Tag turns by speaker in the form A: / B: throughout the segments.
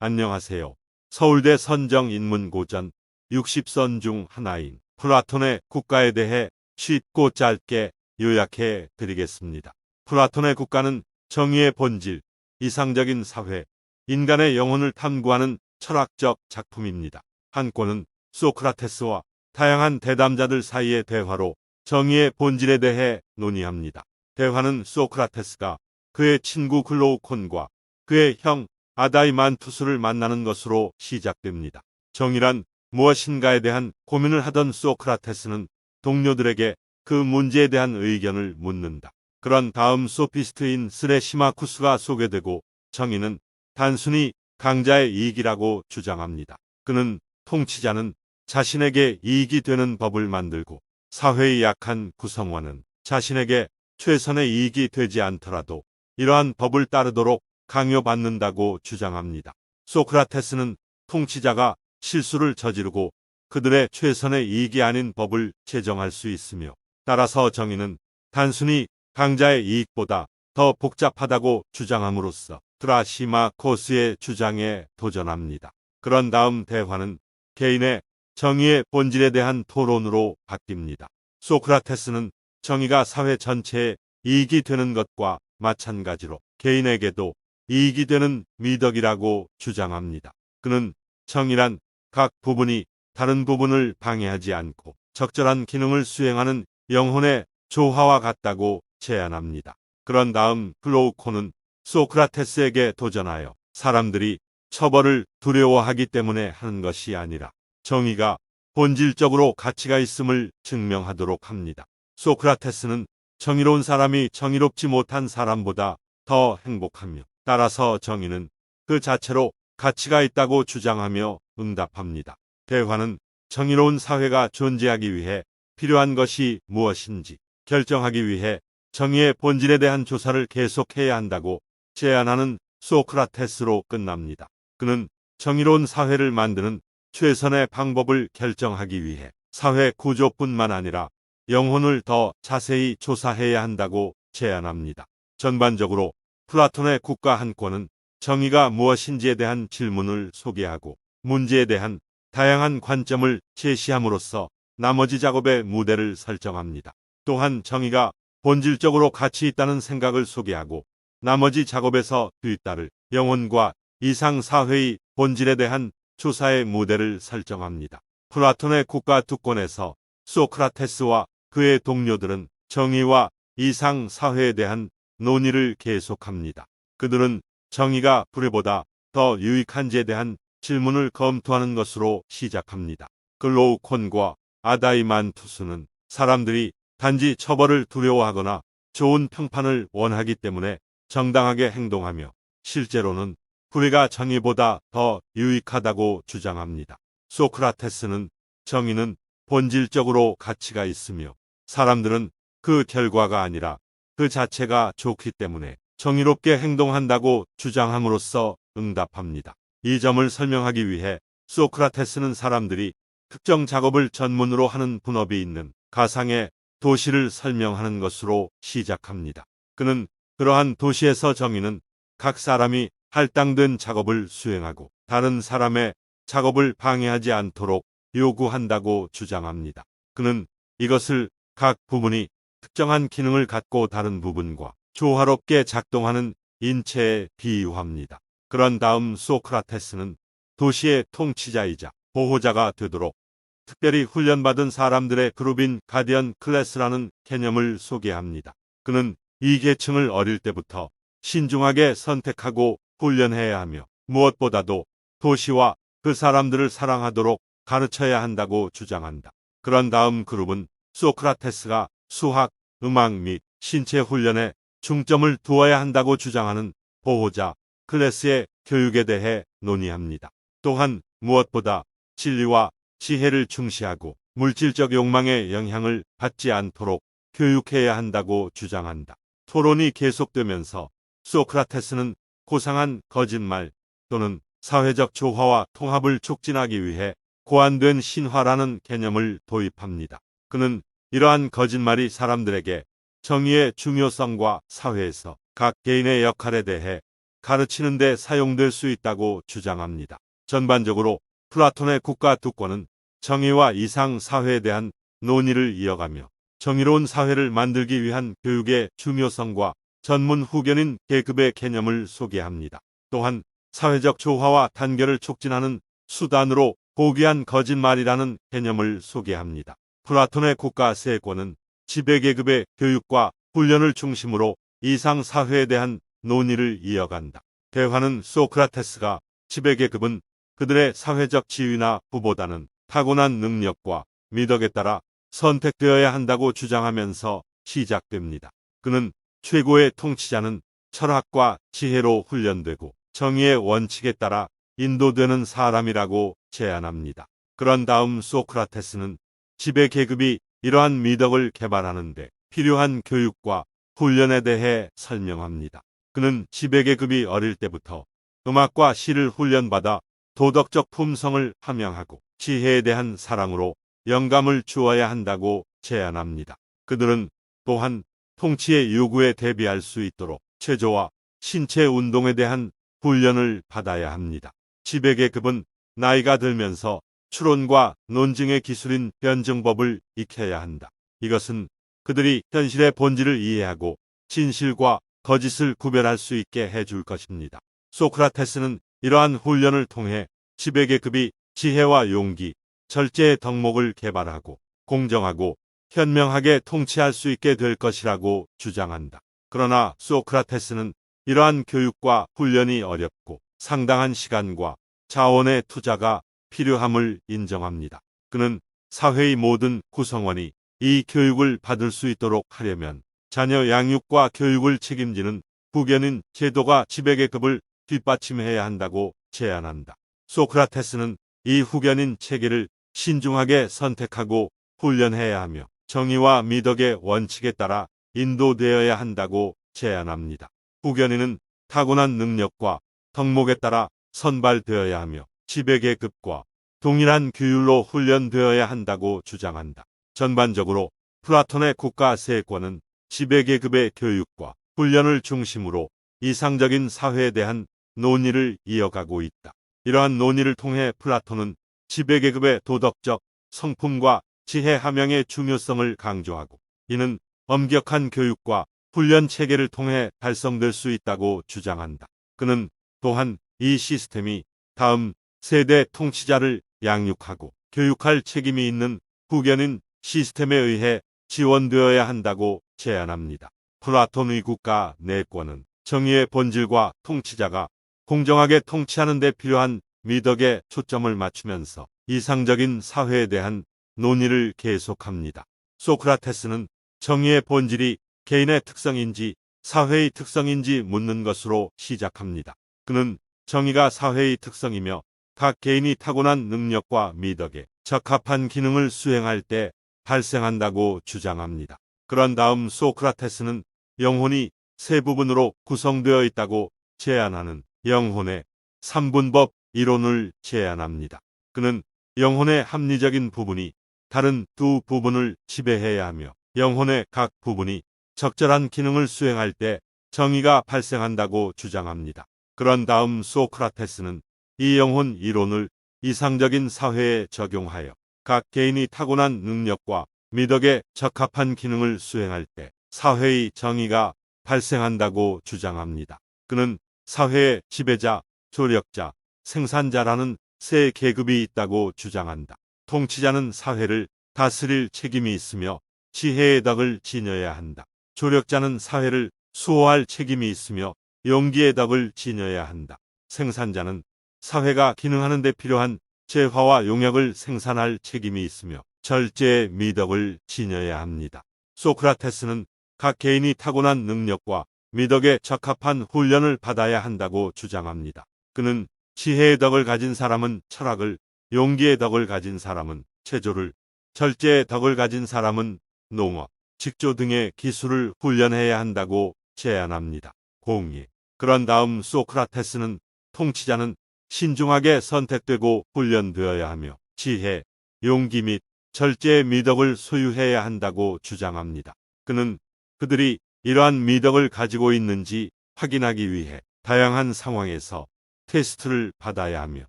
A: 안녕하세요. 서울대 선정인문고전 60선 중 하나인 플라톤의 국가에 대해 쉽고 짧게 요약해 드리겠습니다. 플라톤의 국가는 정의의 본질, 이상적인 사회, 인간의 영혼을 탐구하는 철학적 작품입니다. 한 권은 소크라테스와 다양한 대담자들 사이의 대화로 정의의 본질에 대해 논의합니다. 대화는 소크라테스가 그의 친구 글로우콘과 그의 형 아다이만투스를 만나는 것으로 시작됩니다. 정의란 무엇인가에 대한 고민을 하던 소크라테스는 동료들에게 그 문제에 대한 의견을 묻는다. 그런 다음 소피스트인 스레시마쿠스가 소개되고 정의는 단순히 강자의 이익이라고 주장합니다. 그는 통치자는 자신에게 이익이 되는 법을 만들고 사회의 약한 구성원은 자신에게 최선의 이익이 되지 않더라도 이러한 법을 따르도록 강요받는다고 주장합니다. 소크라테스는 통치자가 실수를 저지르고 그들의 최선의 이익이 아닌 법을 제정할 수 있으며 따라서 정의는 단순히 강자의 이익보다 더 복잡하다고 주장함으로써 트라시마코스의 주장에 도전합니다. 그런 다음 대화는 개인의 정의의 본질에 대한 토론으로 바뀝니다. 소크라테스는 정의가 사회 전체에 이익이 되는 것과 마찬가지로 개인에게도 이익이 되는 미덕이라고 주장합니다. 그는 정의란 각 부분이 다른 부분을 방해하지 않고 적절한 기능을 수행하는 영혼의 조화와 같다고 제안합니다. 그런 다음 글로우콘은 소크라테스에게 도전하여 사람들이 처벌을 두려워하기 때문에 하는 것이 아니라 정의가 본질적으로 가치가 있음을 증명하도록 합니다. 소크라테스는 정의로운 사람이 정의롭지 못한 사람보다 더 행복하며 따라서 정의는 그 자체로 가치가 있다고 주장하며 응답합니다. 대화는 정의로운 사회가 존재하기 위해 필요한 것이 무엇인지 결정하기 위해 정의의 본질에 대한 조사를 계속해야 한다고 제안하는 소크라테스로 끝납니다. 그는 정의로운 사회를 만드는 최선의 방법을 결정하기 위해 사회 구조뿐만 아니라 영혼을 더 자세히 조사해야 한다고 제안합니다. 전반적으로 플라톤의 국가 한 권은 정의가 무엇인지에 대한 질문을 소개하고 문제에 대한 다양한 관점을 제시함으로써 나머지 작업의 무대를 설정합니다. 또한 정의가 본질적으로 가치 있다는 생각을 소개하고 나머지 작업에서 뒤따를 영혼과 이상 사회의 본질에 대한 조사의 무대를 설정합니다. 플라톤의 국가 두 권에서 소크라테스와 그의 동료들은 정의와 이상 사회에 대한 논의를 계속합니다. 그들은 정의가 불의보다 더 유익한지에 대한 질문을 검토하는 것으로 시작합니다. 글로우콘과 아다이만투스는 사람들이 단지 처벌을 두려워하거나 좋은 평판을 원하기 때문에 정당하게 행동하며 실제로는 불의가 정의보다 더 유익하다고 주장합니다. 소크라테스는 정의는 본질적으로 가치가 있으며 사람들은 그 결과가 아니라 그 자체가 좋기 때문에 정의롭게 행동한다고 주장함으로써 응답합니다. 이 점을 설명하기 위해 소크라테스는 사람들이 특정 작업을 전문으로 하는 분업이 있는 가상의 도시를 설명하는 것으로 시작합니다. 그는 그러한 도시에서 정의는 각 사람이 할당된 작업을 수행하고 다른 사람의 작업을 방해하지 않도록 요구한다고 주장합니다. 그는 이것을 각 부분이 특정한 기능을 갖고 다른 부분과 조화롭게 작동하는 인체에 비유합니다. 그런 다음 소크라테스는 도시의 통치자이자 보호자가 되도록 특별히 훈련받은 사람들의 그룹인 가디언 클래스라는 개념을 소개합니다. 그는 이 계층을 어릴 때부터 신중하게 선택하고 훈련해야 하며 무엇보다도 도시와 그 사람들을 사랑하도록 가르쳐야 한다고 주장한다. 그런 다음 그룹은 소크라테스가 수학, 음악 및 신체 훈련에 중점을 두어야 한다고 주장하는 보호자 클래스의 교육에 대해 논의합니다. 또한 무엇보다 진리와 지혜를 중시하고 물질적 욕망의 영향을 받지 않도록 교육해야 한다고 주장한다. 토론이 계속되면서 소크라테스는 고상한 거짓말 또는 사회적 조화와 통합을 촉진하기 위해 고안된 신화라는 개념을 도입합니다. 그는 이러한 거짓말이 사람들에게 정의의 중요성과 사회에서 각 개인의 역할에 대해 가르치는 데 사용될 수 있다고 주장합니다. 전반적으로 플라톤의 국가 두 권은 정의와 이상 사회에 대한 논의를 이어가며 정의로운 사회를 만들기 위한 교육의 중요성과 전문 후견인 계급의 개념을 소개합니다. 또한 사회적 조화와 단결을 촉진하는 수단으로 고귀한 거짓말이라는 개념을 소개합니다. 플라톤의 국가 세 권은 지배계급의 교육과 훈련을 중심으로 이상 사회에 대한 논의를 이어간다. 대화는 소크라테스가 지배계급은 그들의 사회적 지위나 부보다는 타고난 능력과 미덕에 따라 선택되어야 한다고 주장하면서 시작됩니다. 그는 최고의 통치자는 철학과 지혜로 훈련되고 정의의 원칙에 따라 인도되는 사람이라고 제안합니다. 그런 다음 소크라테스는 지배계급이 이러한 미덕을 개발하는 데 필요한 교육과 훈련에 대해 설명합니다. 그는 지배계급이 어릴 때부터 음악과 시를 훈련받아 도덕적 품성을 함양하고 지혜에 대한 사랑으로 영감을 주어야 한다고 제안합니다. 그들은 또한 통치의 요구에 대비할 수 있도록 체조와 신체 운동에 대한 훈련을 받아야 합니다. 지배계급은 나이가 들면서 추론과 논증의 기술인 변증법을 익혀야 한다. 이것은 그들이 현실의 본질을 이해하고 진실과 거짓을 구별할 수 있게 해줄 것입니다. 소크라테스는 이러한 훈련을 통해 지배계급이 지혜와 용기, 절제의 덕목을 개발하고 공정하고 현명하게 통치할 수 있게 될 것이라고 주장한다. 그러나 소크라테스는 이러한 교육과 훈련이 어렵고 상당한 시간과 자원의 투자가 필요함을 인정합니다. 그는 사회의 모든 구성원이 이 교육을 받을 수 있도록 하려면 자녀 양육과 교육을 책임지는 후견인 제도가 지배계급을 뒷받침해야 한다고 제안한다. 소크라테스는 이 후견인 체계를 신중하게 선택하고 훈련해야 하며 정의와 미덕의 원칙에 따라 인도되어야 한다고 제안합니다. 후견인은 타고난 능력과 덕목에 따라 선발되어야 하며 지배계급과 동일한 규율로 훈련되어야 한다고 주장한다. 전반적으로 플라톤의 국가 세 권은 지배계급의 교육과 훈련을 중심으로 이상적인 사회에 대한 논의를 이어가고 있다. 이러한 논의를 통해 플라톤은 지배계급의 도덕적 성품과 지혜 함양의 중요성을 강조하고 이는 엄격한 교육과 훈련 체계를 통해 달성될 수 있다고 주장한다. 그는 또한 이 시스템이 다음 세대 통치자를 양육하고 교육할 책임이 있는 후견인 시스템에 의해 지원되어야 한다고 제안합니다. 플라톤의 국가 네 권은 정의의 본질과 통치자가 공정하게 통치하는 데 필요한 미덕에 초점을 맞추면서 이상적인 사회에 대한 논의를 계속합니다. 소크라테스는 정의의 본질이 개인의 특성인지 사회의 특성인지 묻는 것으로 시작합니다. 그는 정의가 사회의 특성이며 각 개인이 타고난 능력과 미덕에 적합한 기능을 수행할 때 발생한다고 주장합니다. 그런 다음 소크라테스는 영혼이 세 부분으로 구성되어 있다고 제안하는 영혼의 3분법 이론을 제안합니다. 그는 영혼의 합리적인 부분이 다른 두 부분을 지배해야 하며 영혼의 각 부분이 적절한 기능을 수행할 때 정의가 발생한다고 주장합니다. 그런 다음 소크라테스는 이 영혼 이론을 이상적인 사회에 적용하여 각 개인이 타고난 능력과 미덕에 적합한 기능을 수행할 때 사회의 정의가 발생한다고 주장합니다. 그는 사회의 지배자, 조력자, 생산자라는 세 계급이 있다고 주장한다. 통치자는 사회를 다스릴 책임이 있으며 지혜의 덕을 지녀야 한다. 조력자는 사회를 수호할 책임이 있으며 용기의 덕을 지녀야 한다. 생산자는 사회가 기능하는 데 필요한 재화와 용역을 생산할 책임이 있으며 절제의 미덕을 지녀야 합니다. 소크라테스는 각 개인이 타고난 능력과 미덕에 적합한 훈련을 받아야 한다고 주장합니다. 그는 지혜의 덕을 가진 사람은 철학을, 용기의 덕을 가진 사람은 체조를, 절제의 덕을 가진 사람은 농업, 직조 등의 기술을 훈련해야 한다고 제안합니다. 공의. 그런 다음 소크라테스는 통치자는 신중하게 선택되고 훈련되어야 하며 지혜, 용기 및 절제의 미덕을 소유해야 한다고 주장합니다. 그는 그들이 이러한 미덕을 가지고 있는지 확인하기 위해 다양한 상황에서 테스트를 받아야 하며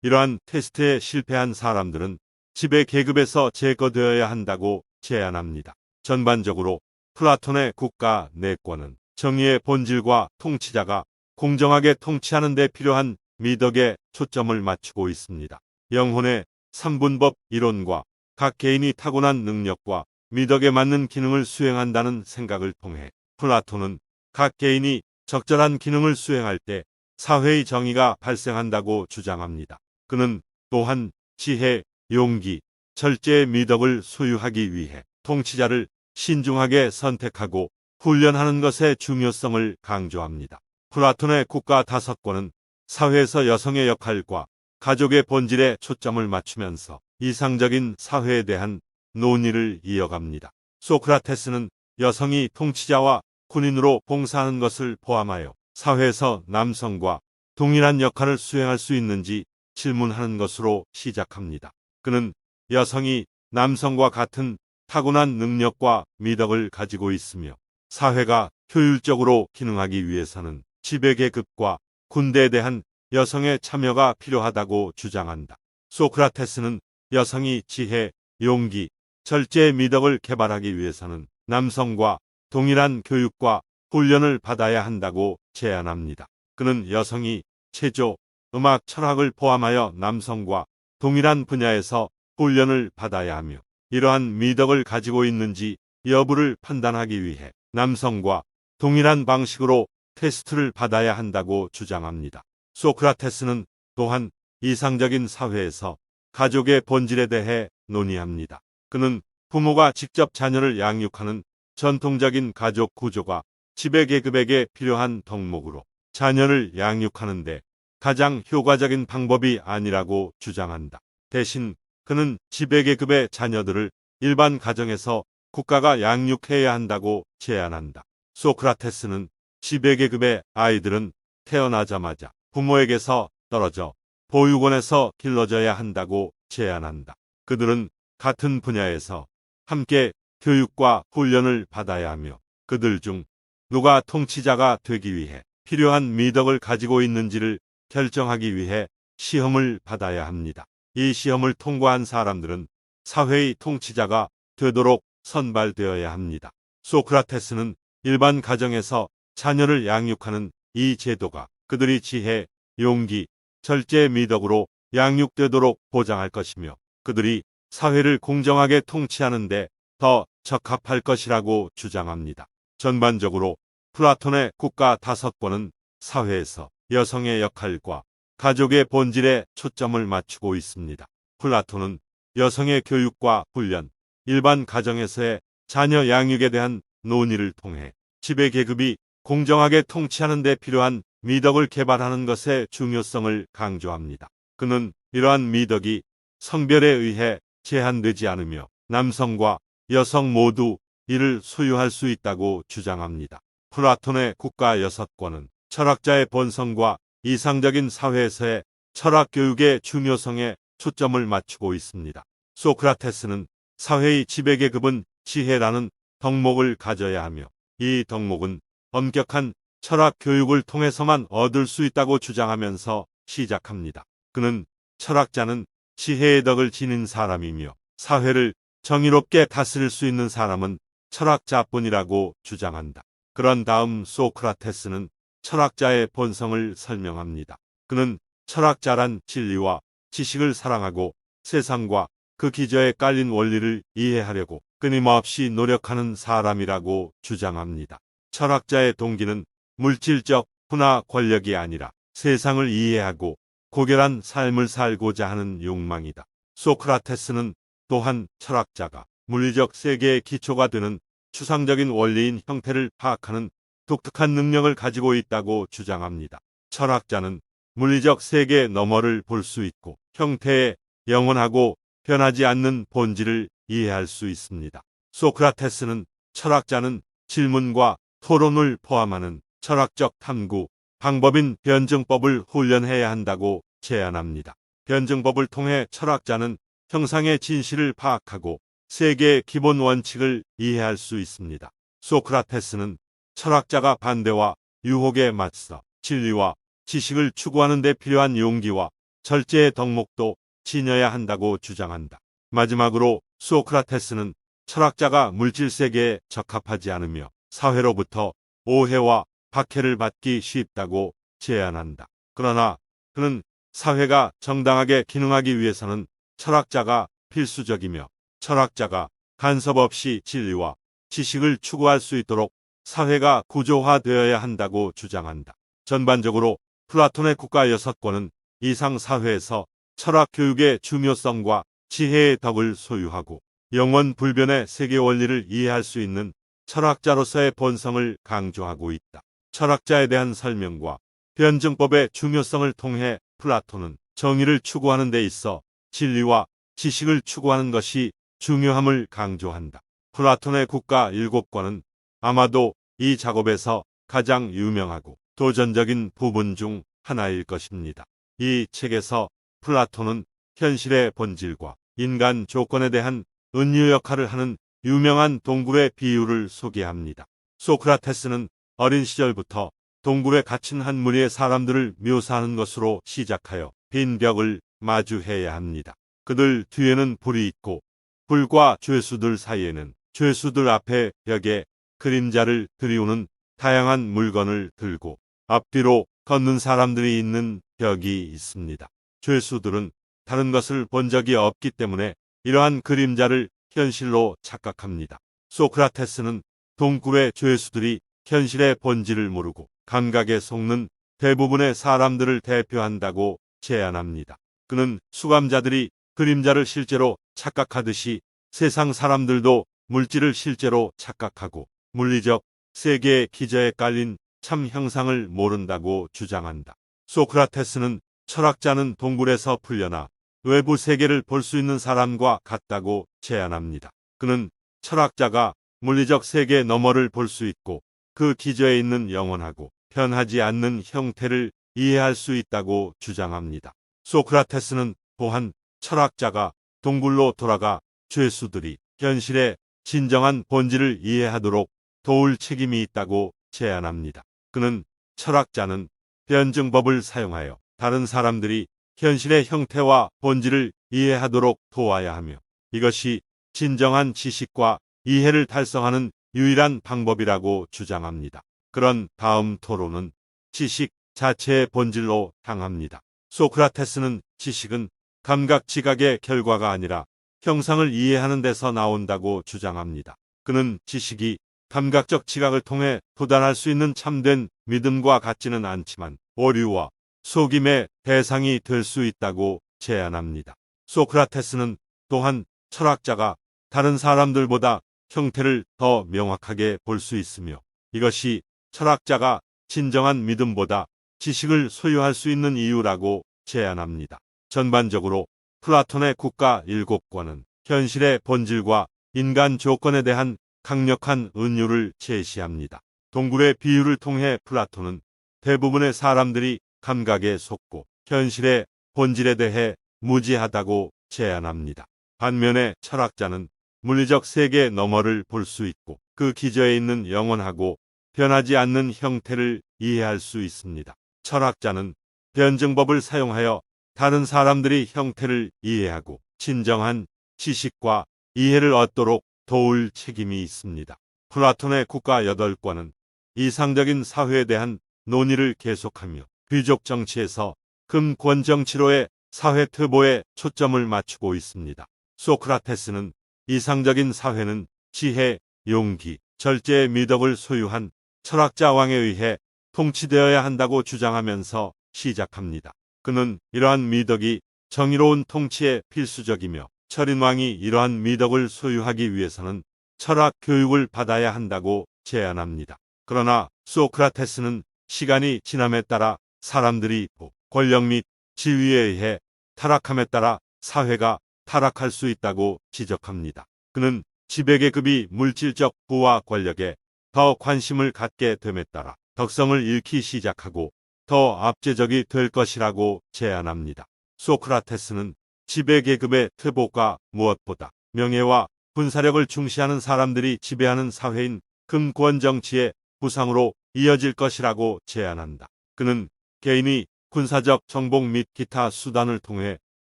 A: 이러한 테스트에 실패한 사람들은 지배 계급에서 제거되어야 한다고 제안합니다. 전반적으로 플라톤의 국가 내권은 정의의 본질과 통치자가 공정하게 통치하는 데 필요한 미덕에 초점을 맞추고 있습니다. 영혼의 3분법 이론과 각 개인이 타고난 능력과 미덕에 맞는 기능을 수행한다는 생각을 통해 플라톤은 각 개인이 적절한 기능을 수행할 때 사회의 정의가 발생한다고 주장합니다. 그는 또한 지혜, 용기, 절제의 미덕을 소유하기 위해 통치자를 신중하게 선택하고 훈련하는 것의 중요성을 강조합니다. 플라톤의 국가 5권은 사회에서 여성의 역할과 가족의 본질에 초점을 맞추면서 이상적인 사회에 대한 논의를 이어갑니다. 소크라테스는 여성이 통치자와 군인으로 봉사하는 것을 포함하여 사회에서 남성과 동일한 역할을 수행할 수 있는지 질문하는 것으로 시작합니다. 그는 여성이 남성과 같은 타고난 능력과 미덕을 가지고 있으며 사회가 효율적으로 기능하기 위해서는 지배계급과 군대에 대한 여성의 참여가 필요하다고 주장한다. 소크라테스는 여성이 지혜, 용기, 절제의 미덕을 개발하기 위해서는 남성과 동일한 교육과 훈련을 받아야 한다고 제안합니다. 그는 여성이 체조, 음악, 철학을 포함하여 남성과 동일한 분야에서 훈련을 받아야 하며 이러한 미덕을 가지고 있는지 여부를 판단하기 위해 남성과 동일한 방식으로 테스트를 받아야 한다고 주장합니다. 소크라테스는 또한 이상적인 사회에서 가족의 본질에 대해 논의합니다. 그는 부모가 직접 자녀를 양육하는 전통적인 가족 구조가 지배계급에게 필요한 덕목으로 자녀를 양육하는데 가장 효과적인 방법이 아니라고 주장한다. 대신 그는 지배계급의 자녀들을 일반 가정에서 국가가 양육해야 한다고 제안한다. 소크라테스는 지배계급의 아이들은 태어나자마자 부모에게서 떨어져 보육원에서 길러져야 한다고 제안한다. 그들은 같은 분야에서 함께 교육과 훈련을 받아야 하며 그들 중 누가 통치자가 되기 위해 필요한 미덕을 가지고 있는지를 결정하기 위해 시험을 받아야 합니다. 이 시험을 통과한 사람들은 사회의 통치자가 되도록 선발되어야 합니다. 소크라테스는 일반 가정에서 자녀를 양육하는 이 제도가 그들이 지혜, 용기, 절제 미덕으로 양육되도록 보장할 것이며 그들이 사회를 공정하게 통치하는데 더 적합할 것이라고 주장합니다. 전반적으로 플라톤의 국가 5권은 사회에서 여성의 역할과 가족의 본질에 초점을 맞추고 있습니다. 플라톤은 여성의 교육과 훈련, 일반 가정에서의 자녀 양육에 대한 논의를 통해 지배계급이 공정하게 통치하는 데 필요한 미덕을 개발하는 것의 중요성을 강조합니다. 그는 이러한 미덕이 성별에 의해 제한되지 않으며 남성과 여성 모두 이를 소유할 수 있다고 주장합니다. 플라톤의 국가 6권은 철학자의 본성과 이상적인 사회에서의 철학 교육의 중요성에 초점을 맞추고 있습니다. 소크라테스는 사회의 지배계급은 지혜라는 덕목을 가져야 하며 이 덕목은 엄격한 철학 교육을 통해서만 얻을 수 있다고 주장하면서 시작합니다. 그는 철학자는 지혜의 덕을 지닌 사람이며 사회를 정의롭게 다스릴 수 있는 사람은 철학자뿐이라고 주장한다. 그런 다음 소크라테스는 철학자의 본성을 설명합니다. 그는 철학자란 진리와 지식을 사랑하고 세상과 그 기저에 깔린 원리를 이해하려고 끊임없이 노력하는 사람이라고 주장합니다. 철학자의 동기는 물질적 부나 권력이 아니라 세상을 이해하고 고결한 삶을 살고자 하는 욕망이다. 소크라테스는 또한 철학자가 물리적 세계의 기초가 되는 추상적인 원리인 형태를 파악하는 독특한 능력을 가지고 있다고 주장합니다. 철학자는 물리적 세계 너머를 볼 수 있고 형태의 영원하고 변하지 않는 본질을 이해할 수 있습니다. 소크라테스는 철학자는 질문과 토론을 포함하는 철학적 탐구 방법인 변증법을 훈련해야 한다고 제안합니다. 변증법을 통해 철학자는 형상의 진실을 파악하고 세계의 기본 원칙을 이해할 수 있습니다. 소크라테스는 철학자가 반대와 유혹에 맞서 진리와 지식을 추구하는 데 필요한 용기와 절제의 덕목도 지녀야 한다고 주장한다. 마지막으로 소크라테스는 철학자가 물질 세계에 적합하지 않으며 사회로부터 오해와 박해를 받기 쉽다고 제안한다. 그러나 그는 사회가 정당하게 기능하기 위해서는 철학자가 필수적이며 철학자가 간섭 없이 진리와 지식을 추구할 수 있도록 사회가 구조화되어야 한다고 주장한다. 전반적으로 플라톤의 국가 6권은 이상 사회에서 철학 교육의 중요성과 지혜의 덕을 소유하고 영원 불변의 세계 원리를 이해할 수 있는 철학자로서의 본성을 강조하고 있다. 철학자에 대한 설명과 변증법의 중요성을 통해 플라톤은 정의를 추구하는 데 있어 진리와 지식을 추구하는 것이 중요함을 강조한다. 플라톤의 국가 7권은 아마도 이 작업에서 가장 유명하고 도전적인 부분 중 하나일 것입니다. 이 책에서 플라톤은 현실의 본질과 인간 조건에 대한 은유 역할을 하는 유명한 동굴의 비유를 소개합니다. 소크라테스는 어린 시절부터 동굴에 갇힌 한 무리의 사람들을 묘사하는 것으로 시작하여 빈 벽을 마주해야 합니다. 그들 뒤에는 불이 있고 불과 죄수들 사이에는 죄수들 앞에 벽에 그림자를 들이우는 다양한 물건을 들고 앞뒤로 걷는 사람들이 있는 벽이 있습니다. 죄수들은 다른 것을 본 적이 없기 때문에 이러한 그림자를 현실로 착각합니다. 소크라테스는 동굴의 죄수들이 현실의 본질을 모르고 감각에 속는 대부분의 사람들을 대표한다고 제안합니다. 그는 수감자들이 그림자를 실제로 착각하듯이 세상 사람들도 물질을 실제로 착각하고 물리적 세계의 기저에 깔린 참 형상을 모른다고 주장한다. 소크라테스는 철학자는 동굴에서 풀려나 외부 세계를 볼 수 있는 사람과 같다고 제안합니다. 그는 철학자가 물리적 세계 너머를 볼 수 있고 그 기저에 있는 영원하고 변하지 않는 형태를 이해할 수 있다고 주장합니다. 소크라테스는 또한 철학자가 동굴로 돌아가 죄수들이 현실의 진정한 본질을 이해하도록 도울 책임이 있다고 제안합니다. 그는 철학자는 변증법을 사용하여 다른 사람들이 현실의 형태와 본질을 이해하도록 도와야 하며 이것이 진정한 지식과 이해를 달성하는 유일한 방법이라고 주장합니다. 그런 다음 토론은 지식 자체의 본질로 향합니다. 소크라테스는 지식은 감각 지각의 결과가 아니라 형상을 이해하는 데서 나온다고 주장합니다. 그는 지식이 감각적 지각을 통해 도달할 수 있는 참된 믿음과 같지는 않지만 오류와 속임의 대상이 될 수 있다고 제안합니다. 소크라테스는 또한 철학자가 다른 사람들보다 형태를 더 명확하게 볼 수 있으며 이것이 철학자가 진정한 믿음보다 지식을 소유할 수 있는 이유라고 제안합니다. 전반적으로 플라톤의 국가 7권은 현실의 본질과 인간 조건에 대한 강력한 은유를 제시합니다. 동굴의 비유를 통해 플라톤은 대부분의 사람들이 감각에 속고 현실의 본질에 대해 무지하다고 제안합니다. 반면에 철학자는 물리적 세계 너머를 볼 수 있고 그 기저에 있는 영원하고 변하지 않는 형태를 이해할 수 있습니다. 철학자는 변증법을 사용하여 다른 사람들이 형태를 이해하고 진정한 지식과 이해를 얻도록 도울 책임이 있습니다. 플라톤의 국가 8권은 이상적인 사회에 대한 논의를 계속하며 귀족 정치에서 금권 정치로의 사회 퇴보에 초점을 맞추고 있습니다. 소크라테스는 이상적인 사회는 지혜, 용기, 절제의 미덕을 소유한 철학자 왕에 의해 통치되어야 한다고 주장하면서 시작합니다. 그는 이러한 미덕이 정의로운 통치에 필수적이며 철인왕이 이러한 미덕을 소유하기 위해서는 철학 교육을 받아야 한다고 제안합니다. 그러나 소크라테스는 시간이 지남에 따라 사람들이 권력 및 지위에 의해 타락함에 따라 사회가 타락할 수 있다고 지적합니다. 그는 지배계급이 물질적 부와 권력에 더 관심을 갖게 됨에 따라 덕성을 잃기 시작하고 더 압제적이 될 것이라고 제안합니다. 소크라테스는 지배계급의 퇴보가 무엇보다 명예와 군사력을 중시하는 사람들이 지배하는 사회인 금권 정치의 부상으로 이어질 것이라고 제안한다. 그는 개인이 군사적 정복 및 기타 수단을 통해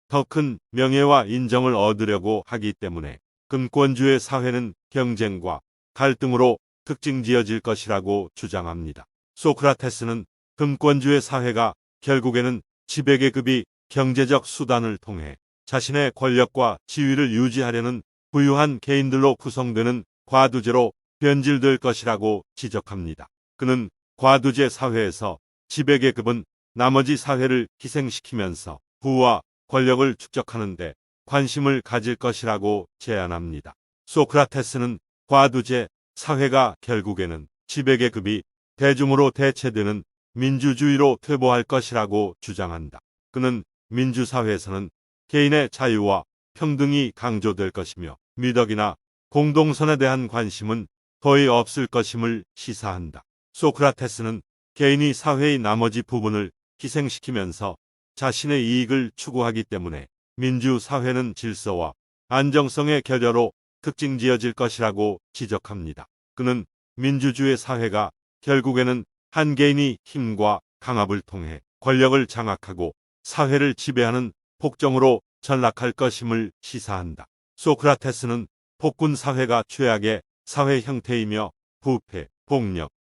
A: 더 큰 명예와 인정을 얻으려고 하기 때문에 금권주의 사회는 경쟁과 갈등으로 특징지어질 것이라고 주장합니다. 소크라테스는 금권주의 사회가 결국에는 지배계급이 경제적 수단을 통해 자신의 권력과 지위를 유지하려는 부유한 개인들로 구성되는 과두제로 변질될 것이라고 지적합니다. 그는 과두제 사회에서 지배계급은 나머지 사회를 희생시키면서 부와 권력을 축적하는 데 관심을 가질 것이라고 제안합니다. 소크라테스는 과두제 사회가 결국에는 지배계급이 대중으로 대체되는 민주주의로 퇴보할 것이라고 주장한다. 그는 민주사회에서는 개인의 자유와 평등이 강조될 것이며 미덕이나 공동선에 대한 관심은 거의 없을 것임을 시사한다. 소크라테스는 개인이 사회의 나머지 부분을 희생시키면서 자신의 이익을 추구하기 때문에 민주사회는 질서와 안정성의 결여로 특징지어질 것이라고 지적합니다. 그는 민주주의 사회가 결국에는 한 개인이 힘과 강압을 통해 권력을 장악하고 사회를 지배하는 폭정으로 전락할 것임을 시사한다. 소크라테스는 폭군 사회가 최악의 사회 형태이며 부패, 폭력,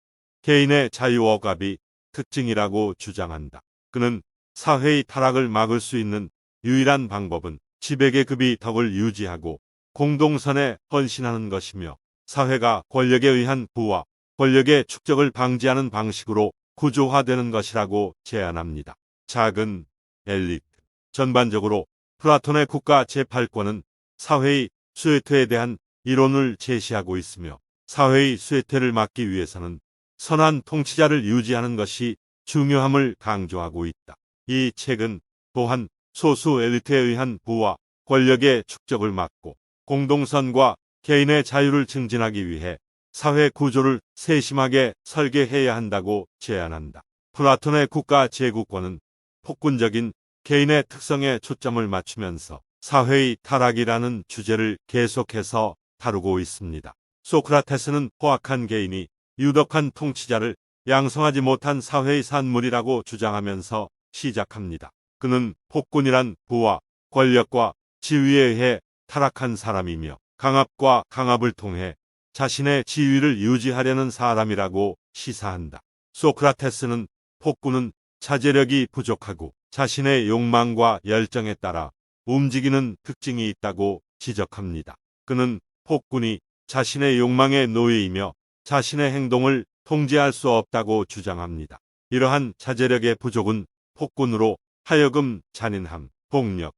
A: 개인의 자유 억압이 특징이라고 주장한다. 그는 사회의 타락을 막을 수 있는 유일한 방법은 지배계급이 덕을 유지하고 공동선에 헌신하는 것이며 사회가 권력에 의한 부와 권력의 축적을 방지하는 방식으로 구조화되는 것이라고 제안합니다. 작은 엘리트. 전반적으로 플라톤의 국가 제8권은 사회의 쇠퇴에 대한 이론을 제시하고 있으며 사회의 쇠퇴를 막기 위해서는 선한 통치자를 유지하는 것이 중요함을 강조하고 있다. 이 책은 또한 소수 엘리트에 의한 부와 권력의 축적을 막고 공동선과 개인의 자유를 증진하기 위해 사회 구조를 세심하게 설계해야 한다고 제안한다. 플라톤의 국가 제9권은 폭군적인 개인의 특성에 초점을 맞추면서 사회의 타락이라는 주제를 계속해서 다루고 있습니다. 소크라테스는 포악한 개인이 유덕한 통치자를 양성하지 못한 사회의 산물이라고 주장하면서 시작합니다. 그는 폭군이란 부와 권력과 지위에 의해 타락한 사람이며 강압과 강압을 통해 자신의 지위를 유지하려는 사람이라고 시사한다. 소크라테스는 폭군은 자제력이 부족하고 자신의 욕망과 열정에 따라 움직이는 특징이 있다고 지적합니다. 그는 폭군이 자신의 욕망의 노예이며 자신의 행동을 통제할 수 없다고 주장합니다. 이러한 자제력의 부족은 폭군으로 하여금 잔인함, 폭력,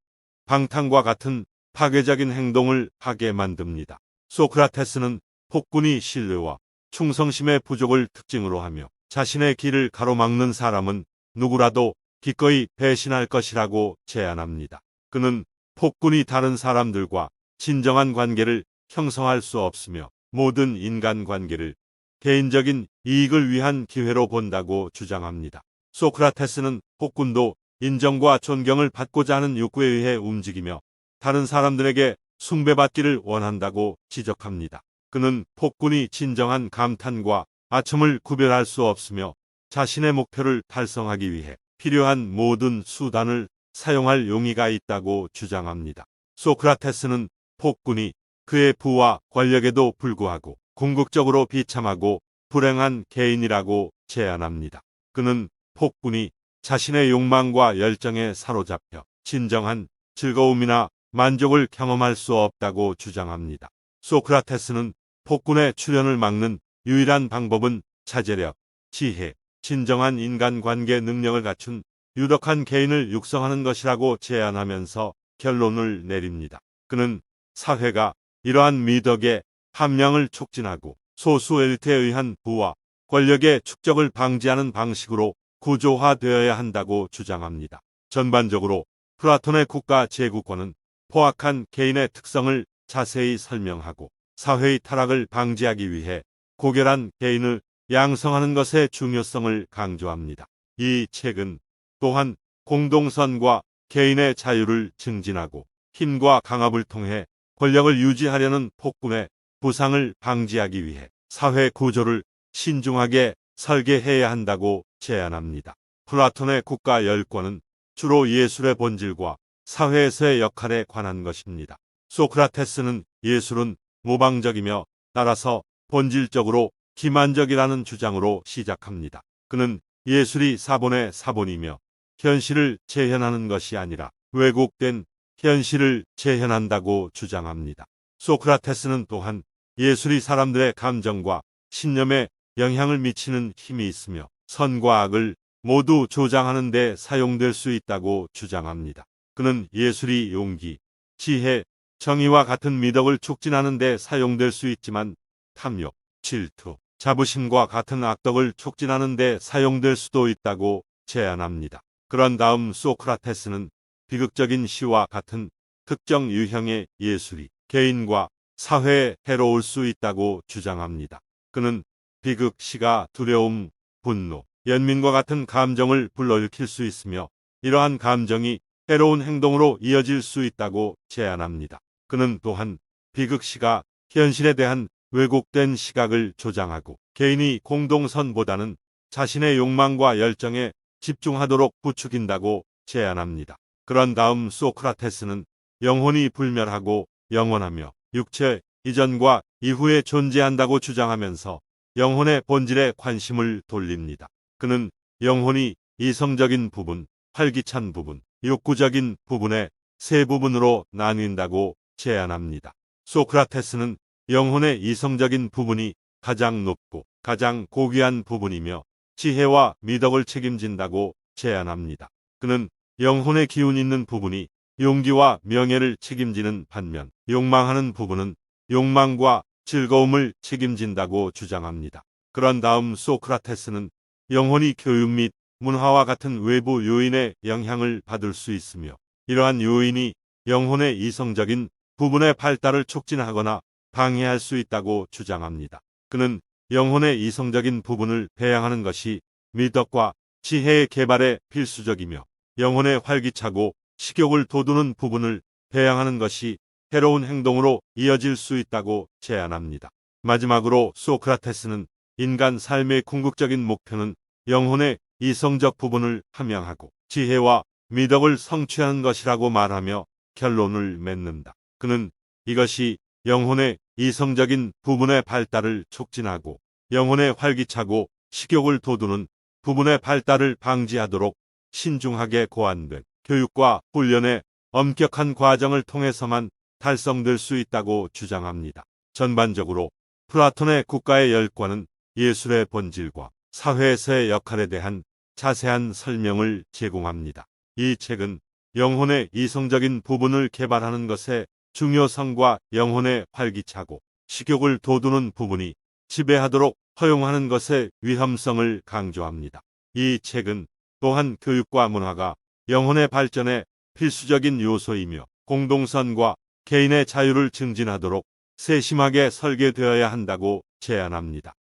A: 방탕과 같은 파괴적인 행동을 하게 만듭니다. 소크라테스는 폭군이 신뢰와 충성심의 부족을 특징으로 하며 자신의 길을 가로막는 사람은 누구라도 기꺼이 배신할 것이라고 제안합니다. 그는 폭군이 다른 사람들과 진정한 관계를 형성할 수 없으며 모든 인간관계를 개인적인 이익을 위한 기회로 본다고 주장합니다. 소크라테스는 폭군도 인정과 존경을 받고자 하는 욕구에 의해 움직이며 다른 사람들에게 숭배받기를 원한다고 지적합니다. 그는 폭군이 진정한 감탄과 아첨을 구별할 수 없으며 자신의 목표를 달성하기 위해 필요한 모든 수단을 사용할 용의가 있다고 주장합니다. 소크라테스는 폭군이 그의 부와 권력에도 불구하고 궁극적으로 비참하고 불행한 개인이라고 제안합니다. 그는 폭군이 자신의 욕망과 열정에 사로잡혀 진정한 즐거움이나 만족을 경험할 수 없다고 주장합니다. 소크라테스는 폭군의 출현을 막는 유일한 방법은 자제력, 지혜, 진정한 인간관계 능력을 갖춘 유덕한 개인을 육성하는 것이라고 제안하면서 결론을 내립니다. 그는 사회가 이러한 미덕의 함량을 촉진하고 소수 엘리트에 의한 부와 권력의 축적을 방지하는 방식으로 구조화되어야 한다고 주장합니다. 전반적으로 플라톤의 국가 제9권은 포악한 개인의 특성을 자세히 설명하고 사회의 타락을 방지하기 위해 고결한 개인을 양성하는 것의 중요성을 강조합니다. 이 책은 또한 공동선과 개인의 자유를 증진하고 힘과 강압을 통해 권력을 유지하려는 폭군의 부상을 방지하기 위해 사회 구조를 신중하게 설계해야 한다고 제안합니다. 플라톤의 국가 열권은 주로 예술의 본질과 사회에서의 역할에 관한 것입니다. 소크라테스는 예술은 모방적이며 따라서 본질적으로 기만적이라는 주장으로 시작합니다. 그는 예술이 사본의 사본이며 현실을 재현하는 것이 아니라 왜곡된 현실을 재현한다고 주장합니다. 소크라테스는 또한 예술이 사람들의 감정과 신념에 영향을 미치는 힘이 있으며 선과 악을 모두 조장하는 데 사용될 수 있다고 주장합니다. 그는 예술이 용기, 지혜, 정의와 같은 미덕을 촉진하는 데 사용될 수 있지만 탐욕, 질투, 자부심과 같은 악덕을 촉진하는 데 사용될 수도 있다고 제안합니다. 그런 다음 소크라테스는 비극적인 시와 같은 특정 유형의 예술이 개인과 사회에 해로울 수 있다고 주장합니다. 그는 비극 시가 두려움, 분노, 연민과 같은 감정을 불러일으킬 수 있으며 이러한 감정이 해로운 행동으로 이어질 수 있다고 제안합니다. 그는 또한 비극 시가 현실에 대한 왜곡된 시각을 조장하고 개인이 공동선보다는 자신의 욕망과 열정에 집중하도록 부추긴다고 제안합니다. 그런 다음 소크라테스는 영혼이 불멸하고 영원하며 육체 이전과 이후에 존재한다고 주장하면서 영혼의 본질에 관심을 돌립니다. 그는 영혼이 이성적인 부분, 활기찬 부분, 욕구적인 부분의 세 부분으로 나뉜다고 제안합니다. 소크라테스는 영혼의 이성적인 부분이 가장 높고 가장 고귀한 부분이며 지혜와 미덕을 책임진다고 제안합니다. 그는 영혼의 기운 있는 부분이 용기와 명예를 책임지는 반면 욕망하는 부분은 욕망과 즐거움을 책임진다고 주장합니다. 그런 다음 소크라테스는 영혼이 교육 및 문화와 같은 외부 요인의 영향을 받을 수 있으며 이러한 요인이 영혼의 이성적인 부분의 발달을 촉진하거나 방해할 수 있다고 주장합니다. 그는 영혼의 이성적인 부분을 배양하는 것이 미덕과 지혜의 개발에 필수적이며 영혼의 활기차고 식욕을 돋우는 부분을 배양하는 것이 해로운 행동으로 이어질 수 있다고 제안합니다. 마지막으로 소크라테스는 인간 삶의 궁극적인 목표는 영혼의 이성적 부분을 함양하고 지혜와 미덕을 성취하는 것이라고 말하며 결론을 맺는다. 그는 이것이 영혼의 이성적인 부분의 발달을 촉진하고 영혼의 활기차고 식욕을 돋우는 부분의 발달을 방지하도록 신중하게 고안된 교육과 훈련의 엄격한 과정을 통해서만 달성될 수 있다고 주장합니다. 전반적으로 플라톤의 국가의 열권은 예술의 본질과 사회에서의 역할에 대한 자세한 설명을 제공합니다. 이 책은 영혼의 이성적인 부분을 개발하는 것의 중요성과 영혼의 활기차고 식욕을 돋우는 부분이 지배하도록 허용하는 것의 위험성을 강조합니다. 이 책은 또한 교육과 문화가 영혼의 발전에 필수적인 요소이며 공동선과 개인의 자유를 증진하도록 세심하게 설계되어야 한다고 제안합니다.